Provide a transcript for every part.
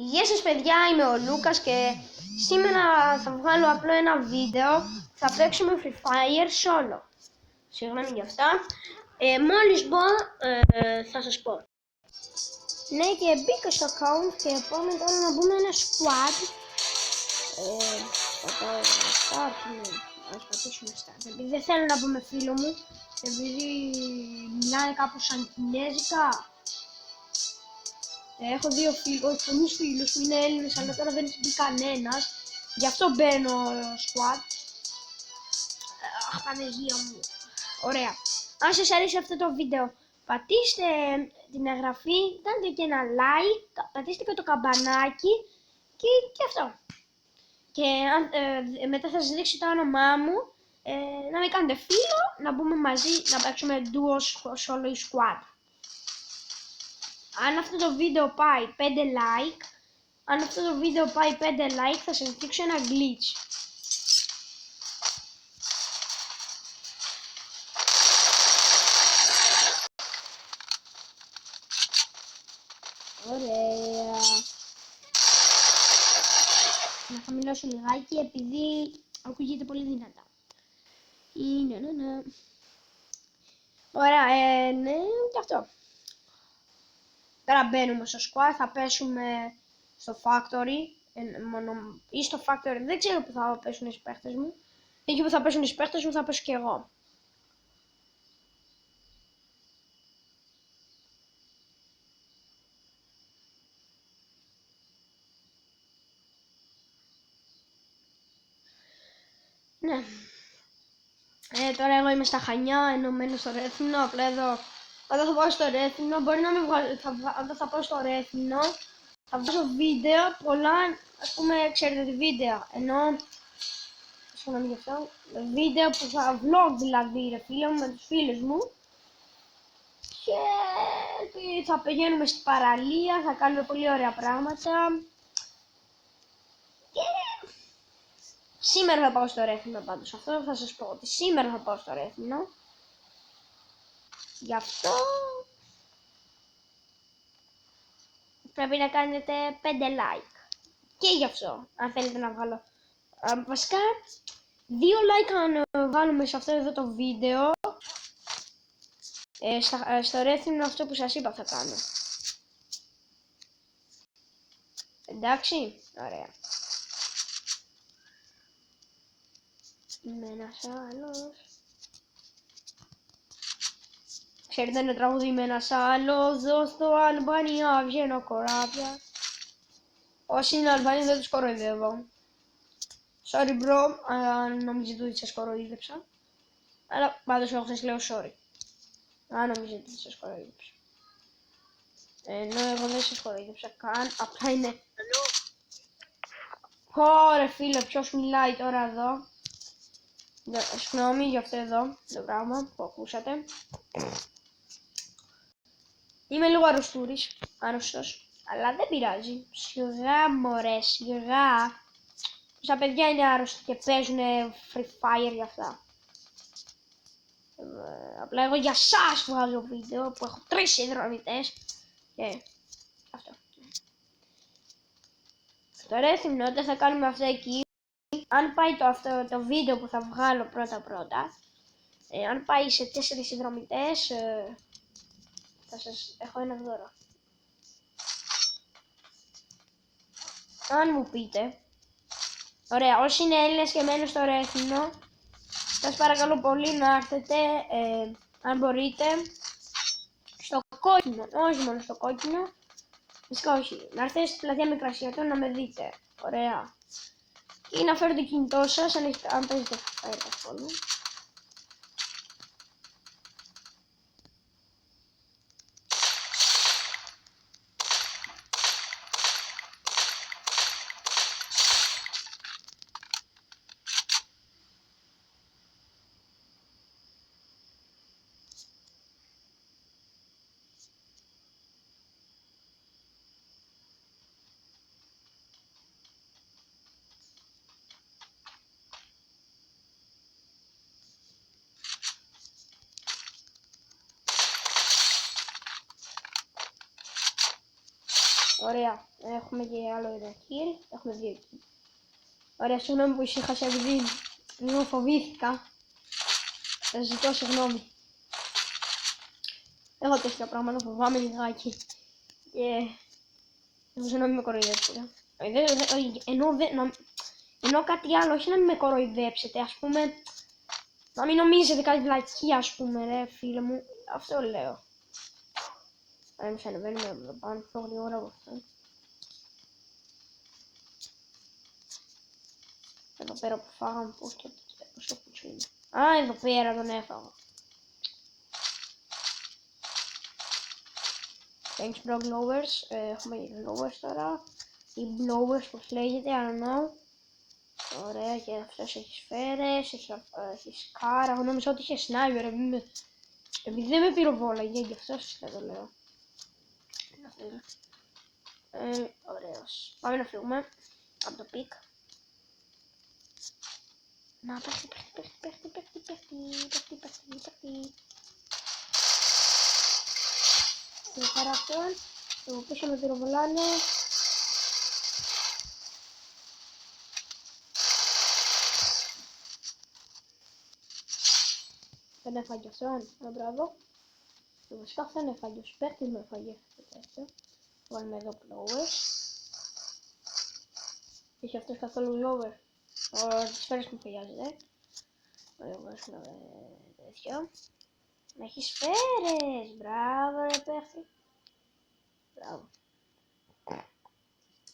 Γεια σας παιδιά, είμαι ο Λούκας και σήμερα θα βγάλω απλό ένα βίντεο. Θα παίξουμε Free Fire solo. Συγγνώμη για αυτά. Μόλις μπω θα σας πω. Ναι, και μπήκα στο account και πάμε τώρα να μπούμε ένα squad. Ας πατήσουμε start. Επειδή δεν θέλω να πούμε φίλο μου, επειδή μιλάνε κάπως σαν κινέζικα. Έχω δύο φίλους, πολλούς φίλους που είναι Έλληνες, αλλά τώρα δεν έχει μπει κανένας. Γι' αυτό μπαίνω squad. Αχ, Παναγία μου. Ωραία. Αν σας αρέσει αυτό το βίντεο, πατήστε την εγγραφή, κάντε και ένα like, πατήστε και το καμπανάκι και αυτό. Και μετά θα σας δείξω το όνομά μου, να με κάνετε φίλο, να μπούμε μαζί, να παίξουμε duo solo ή squad. Αν αυτό το βίντεο πάει 5 like, θα σας δείξω ένα glitch. Ωραία. Να χαμηλώσω λιγάκι επειδή ακούγεται πολύ δυνατά. Ναι. Ωραία, ναι, και αυτό. Τώρα μπαίνουμε στο squad, θα πέσουμε στο factory ή στο factory, δεν ξέρω που θα πέσουν οι παίχτες μου. Εκεί που θα πέσουν οι παίχτες μου θα πέσω και εγώ. Ναι. Τώρα εγώ είμαι στα Χανιά, ενωμένο στο Ρέθυμνο, απλά εδώ. Όταν θα πάω στο Ρέθυμνο, μπορεί να μην βγάλω, όταν θα πάω στο Ρέθυμνο, θα βγάζω βίντεο, πολλά, ας πούμε, ξέρετε τι βίντεο, ενώ, συγγνώμη γι' αυτό, βίντεο που θα vlog δηλαδή, ρε φίλε μου, με τους φίλους μου, και θα πηγαίνουμε στην παραλία, θα κάνουμε πολύ ωραία πράγματα, και σήμερα θα πάω στο Ρέθυμνο πάντως, αυτό θα σας πω, ότι σήμερα θα πάω στο Ρέθυμνο. Γι' αυτό πρέπει να κάνετε 5 like. Και γι' αυτό, αν θέλετε να βγάλω. Βασικά, 2 like αν βάλουμε σε αυτό εδώ το βίντεο. Στο Ρέθυμνο αυτό που σας είπα θα κάνω. Εντάξει, ωραία. Είμαι ένας άλλος. Ξέρετε ένα τραγούδι με ένας άλλος, δω στο Αλβανία βγαίνω κοράβια. Όσοι είναι Αλβανοί δεν τους κοροϊδεύω. Sorry bro, αν νομίζετε ότι σας κοροϊδεύσα. Αλλά πάντως εγώ σας λέω sorry. Αν νομίζετε ότι σας κοροϊδεύσα. Ενώ εγώ δεν σας κοροϊδεύσα καν, απλά είναι... Ωραία φίλε, ποιος μιλάει τώρα εδώ. Συγγνώμη για αυτό εδώ το πράγμα που ακούσατε. Είμαι λίγο άρρωστος, αλλά δεν πειράζει. Σιγά μωρέ, σιγά. Όσα παιδιά είναι άρρωστοι και παίζουν Free Fire για αυτά. Απλά εγώ για σας βγάζω βίντεο που έχω 3 συνδρομητές και αυτό. Στο Ρέθυμνο όταν θα κάνουμε αυτό εκεί, αν πάει το βίντεο που θα βγάλω πρώτα, αν πάει σε 4 συνδρομητές, θα σας έχω ένα δώρο. Αν μου πείτε, ωραία, όσοι είναι Έλληνες και μένουν στο Ρέθυμνο, σας παρακαλώ πολύ να έρθετε, αν μπορείτε, στο κόκκινο, όχι μόνο στο κόκκινο, φυσικά όχι, να έρθετε στην πλατεία Μικρασιατών να με δείτε, ωραία. Ή να φέρετε κινητό σας, αν παίζετε Free Fire καθόλου. Ωραία. Έχουμε και άλλο ένα kill. Έχουμε 2 kill. Ωραία, συγγνώμη που ησύχασα επειδή λίγο φοβήθηκα. Ζητώ συγγνώμη. Έχω τέτοια πράγματα, φοβάμαι λιγάκι. Και ελπίζω να μην με κοροϊδέψετε. Ενώ κάτι άλλο, όχι να μην με κοροϊδέψετε, ας πούμε. Να μην νομίζετε κάτι βλακία, ας πούμε, ρε φίλε μου. Αυτό λέω. Εμείς ανεβαίνουμε εδώ πάνω πιο γρήγορα από αυτό. Εδώ πέρα που φάγαμε, πώς το κουτσί είναι. Α, εδώ πέρα τον έφαγα. Thanks bro glowers. Έχουμε glowers τώρα. Οι blowers πως λέγεται, I don't know. Ωραία, και αυτός έχει σφαίρες, έχει σκάρα. Εγώ νόμιζα ότι είχε σνάιπερ, επειδή δεν με πυροβόλαγε, γι' αυτό σας το λέω. Ωραίος. Πάμε να φύγουμε από το πικ. Να, παίχτη. Το χαρά αυτόν, το πίσω με πυροβολάνε. Δεν έφαγε αυτόν, μπράβο. Βασικά αυτόν έφαγε, ο παίχτης με έφαγε. Βάλουμε εδώ blowers. Είχε αυτός καθόλου blower. Τις σφαίρες μου χρειάζεται. Ωραία, βάζουμε τέτοιο. Να έχει σφαίρες. Μπράβο ρε παίχτη. Μπράβο.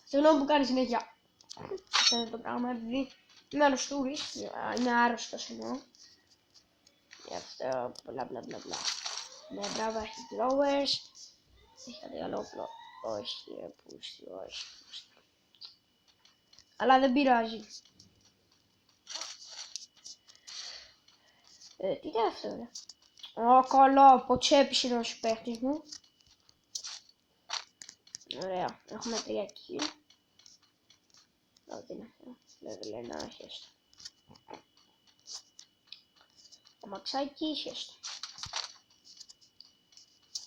Συγγνώμη που κάνει συνέχεια. Αυτό είναι το πράγμα, επειδή είμαι αρρωστούρης. Είμαι άρρωστος εννοώ. Γι' αυτό μπλα. Ναι, μπράβο, έχει blowers. Έχει κάτι άλλο όπλο. Όχι ρε πούστη, όχι. Αλλά δεν πειράζει. Τι ήταν αυτό ρε. Καλά, ποτσέπης είναι ο παίχτης μου. Ωραία, έχουμε 3 kill. Τι είναι αυτό, level 1, χέστο. Αμαξάκι, χέστο.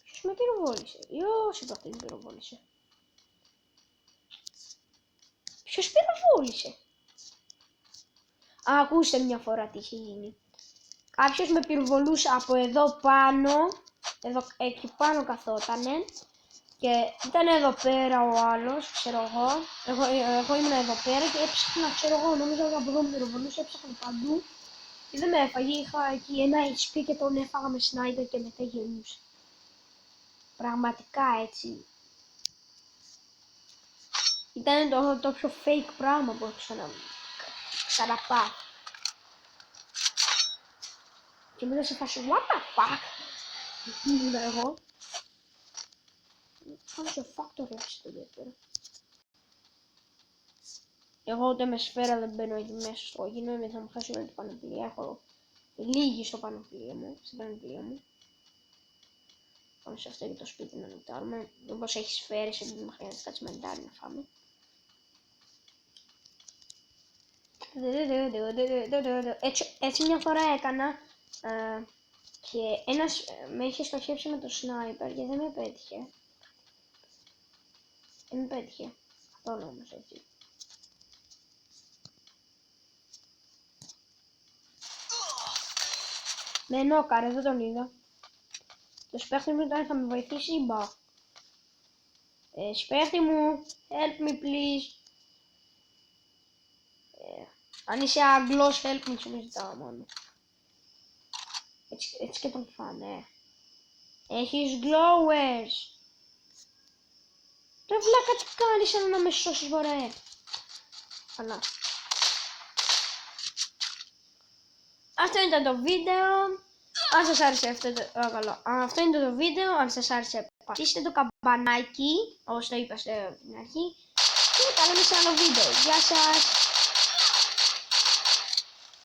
Ποιος με πυροβόλησε, ποιος είπε αυτός με πυροβόλησε. Ποιος πυροβόλησε. Α, ακούστε μια φορά τι είχε γίνει. Κάποιος με πυροβολούσε από εδώ πάνω, εκεί πάνω καθότανε και ήταν εδώ πέρα ο άλλος, ξέρω εγώ ήμουν εδώ πέρα και έψαχνα, ξέρω εγώ, νόμιζα ότι από εδώ με πυροβολούσε, έψαχνα παντού και δεν με έφαγε, είχα εκεί ένα HP και τον έφαγα με σνάιπερ και μετά γελούσε. Πραγματικά έτσι. Ήταν το πιο fake πράγμα που έχω ξαναπάθει. Και μετά σε φάση, what the fuck, ήμουν εγώ. Κάνω σε factory έτσι το δεύτερο. Εγώ ούτε με σφαίρα δεν μπαίνω εκεί μέσα στο κόκκινο, γιατί θα μου χάσει όλη την πανοπλία. Έχω λίγη στο πανοπλία μου, στην πανοπλία μου. Πάμε σε αυτό για το σπίτι να νοτάρουμε. Μήπως έχει σφαίρες, επειδή μου χρειάζεται κάτι μεντάρι να φάμε. Έτσι μια φορά έκανα και ένας με είχε στοχεύσει με το σνάιπερ και δεν με πέτυχε. Δεν με πέτυχε. Καθόλου όμως έτσι. Με νόκαρε, δεν τον είδα. Το σπέχτη μου ήταν θα με βοηθήσει, μπα. Σπέχτη μου, help me please. Αν είσαι Αγγλός, help me, σου ζητάω μόνο. Έτσι και τον φάνε. Έχεις glowers. Ρε βλάκα, τι κάνεις να με σώσεις, μωρέ. Καλά. Αυτό ήταν το βίντεο. Αν σας άρεσε αυτό είναι το βίντεο. Αν σας άρεσε, πατήστε το καμπανάκι, όπως το είπα στην αρχή. Και τα λέμε σε άλλο βίντεο. Γεια σας.